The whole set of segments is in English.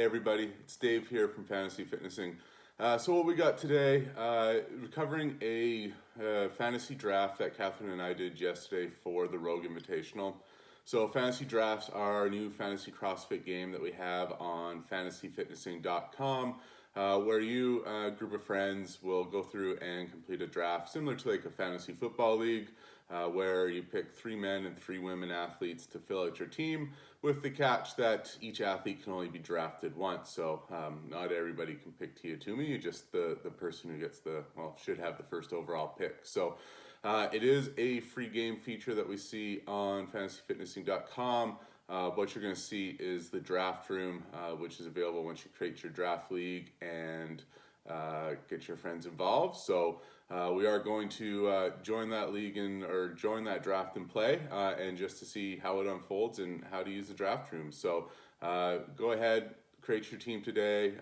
Hey everybody, it's Dave here from Fantasy Fitnessing. So what we got today, we're covering a fantasy draft that Katharine and I did yesterday for the Rogue Invitational. So fantasy drafts are a new fantasy CrossFit game that we have on fantasyfitnessing.com, where you, a group of friends, will go through and complete a draft similar to like a fantasy football league, where you pick 3 men and 3 women athletes to fill out your team, with the catch that each athlete can only be drafted once. So not everybody can pick Tia-Clair, just the person who gets should have the first overall pick. So it is a free game feature that we see on fantasyfitnessing.com. What you're going to see is the draft room, which is available once you create your draft league and get your friends involved. So we are going to join that league or join that draft and play, and just to see how it unfolds and how to use the draft room. So go ahead, create your team today,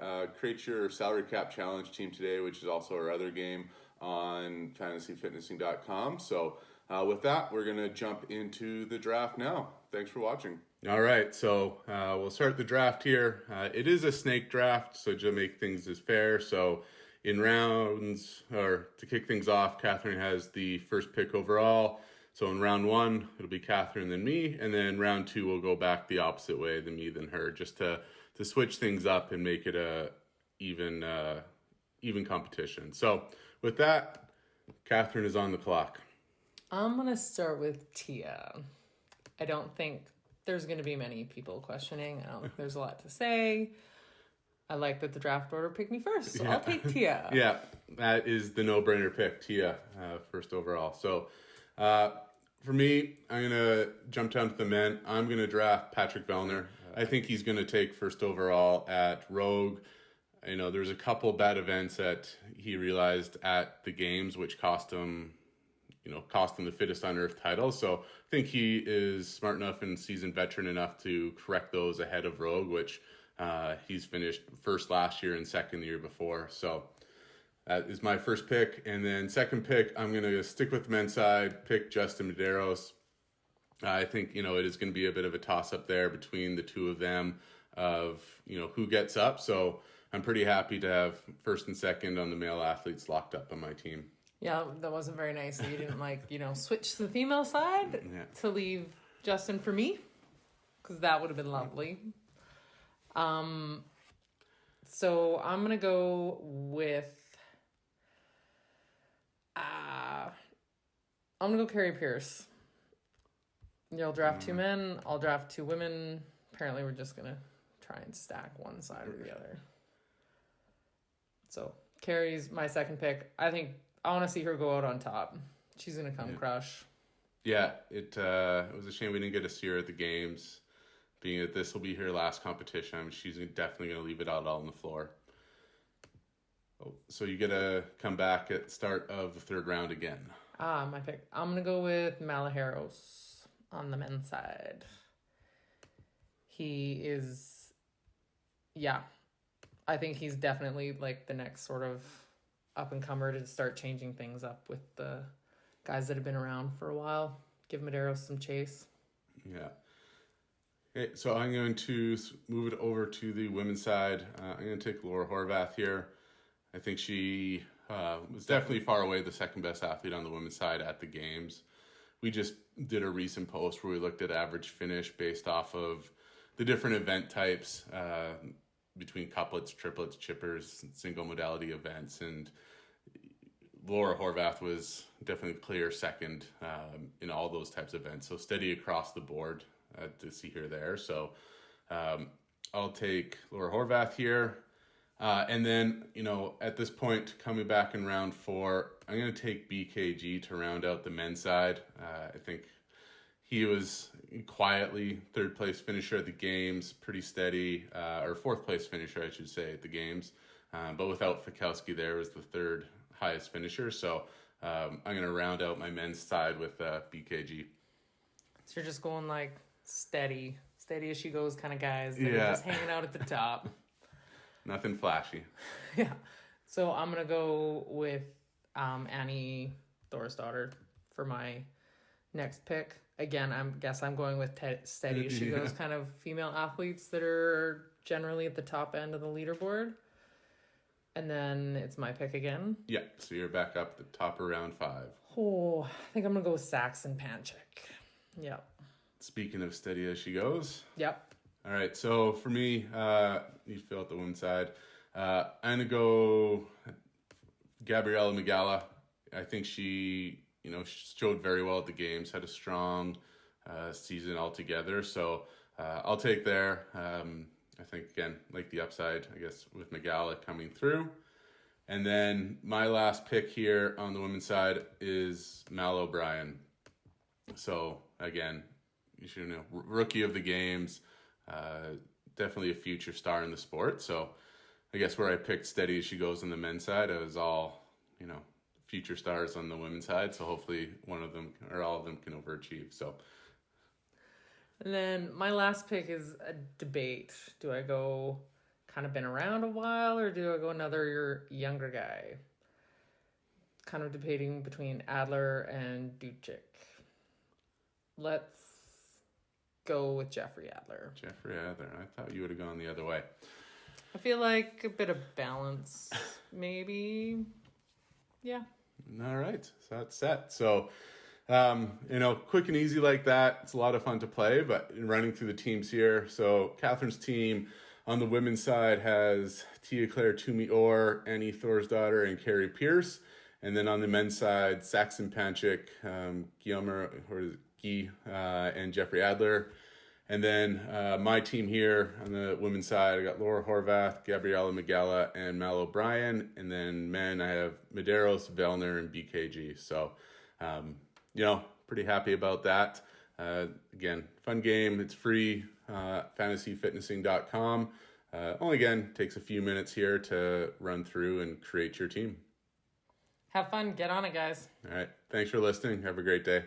create your salary cap challenge team today, which is also our other game on fantasyfitnessing.com. So with that, we're going to jump into the draft now. Thanks for watching. All right, so we'll start the draft here. It is a snake draft, so to make things as fair. So in rounds, or to kick things off, Katharine has the first pick overall. So in round 1, it'll be Katharine, then me. And then round 2, we'll go back the opposite way, then me, then her, just to switch things up and make it a even competition. So with that, Katharine is on the clock. I'm going to start with Tia. I don't think there's going to be many people questioning. I don't think there's a lot to say. I like that the draft order picked me first, so yeah. I'll take Tia. Yeah, that is the no-brainer pick, Tia, first overall. So for me, I'm going to jump down to the men. I'm going to draft Patrick Bellner. I think he's going to take first overall at Rogue. You know, there's a couple bad events that he realized at the games, which cost him the fittest on earth title. So I think he is smart enough and seasoned veteran enough to correct those ahead of Rogue, which he's finished first last year and second the year before. So that is my first pick. And then second pick, I'm going to stick with the men's side, pick Justin Medeiros. I think, it is going to be a bit of a toss-up there between the two of them of, who gets up. So I'm pretty happy to have first and second on the male athletes locked up on my team. Yeah, that wasn't very nice. You didn't switch to the female side to leave Justin for me, because that would have been lovely. So I'm going to go with, I'm going to go Carrie Pierce. You'll draft 2 men, I'll draft 2 women. Apparently we're just going to try and stack one side or the other. So Carrie's my second pick. I want to see her go out on top. She's going to come crush. Yeah, it was a shame we didn't get to see her at the games. Being that this will be her last competition, she's definitely going to leave it out on the floor. Oh, so you get to come back at start of the third round again. My pick. I'm going to go with Medeiros on the men's side. He is, I think he's definitely like the next sort of up-and-comer to start changing things up with the guys that have been around for a while. Give Medeiros some chase. Yeah. Okay, so I'm going to move it over to the women's side. I'm going to take Laura Horvath here. I think she was definitely far away the second best athlete on the women's side at the games. We just did a recent post where we looked at average finish based off of the different event types, between couplets, triplets, chippers, single modality events, and Laura Horvath was definitely clear second in all those types of events. So steady across the board to see her there. So I'll take Laura Horvath here. And then, at this point, coming back in round 4, I'm going to take BKG to round out the men's side. I think he was quietly third place finisher at the games, pretty steady, or fourth place finisher, I should say, at the games. But without Fikowski there was the third highest finisher. So I'm going to round out my men's side with BKG. So you're just going like steady as she goes kind of guys that are just hanging out at the top. Nothing flashy. Yeah. So I'm going to go with Annie Thorisdottir for my next pick. Again, I'm going with steady as she goes kind of female athletes that are generally at the top end of the leaderboard. And then it's my pick again. Yeah, so you're back up at the top of round 5. Oh, I think I'm going to go with Saxon Panchik. Yep. Speaking of steady as she goes. Yep. All right, so for me, you fill out the women's side. I'm going to go Gabriella Migala. I think she showed very well at the games, had a strong season altogether. So I'll take there. I think, again, like the upside, I guess, with Migala coming through. And then my last pick here on the women's side is Mal O'Brien. So, again, you should know, rookie of the games, definitely a future star in the sport. So, I guess where I picked steady as she goes on the men's side, it was all, future stars on the women's side. So, hopefully one of them or all of them can overachieve. So, and then my last pick is a debate. Do I go kind of been around a while or do I go another younger guy? Kind of debating between Adler and Ducic. Let's go with Jeffrey Adler. Jeffrey Adler. I thought you would have gone the other way. I feel like a bit of balance, maybe. Yeah. All right. So that's set. So, quick and easy like that. It's a lot of fun to play, but running through the teams here. So Catherine's team on the women's side has Tia-Clair Toomey-Orr, Annie Thorsdottir, and Carrie Pierce. And then on the men's side, Saxon Panchik, Guy, and Jeffrey Adler. And then my team here on the women's side, I got Laura Horvath, Gabriella Migala, and Mal O'Brien. And then men, I have Medeiros, Bellner, and BKG. So, pretty happy about that. Again, fun game. It's free, fantasyfitnessing.com. Only, again, takes a few minutes here to run through and create your team. Have fun. Get on it, guys. All right. Thanks for listening. Have a great day.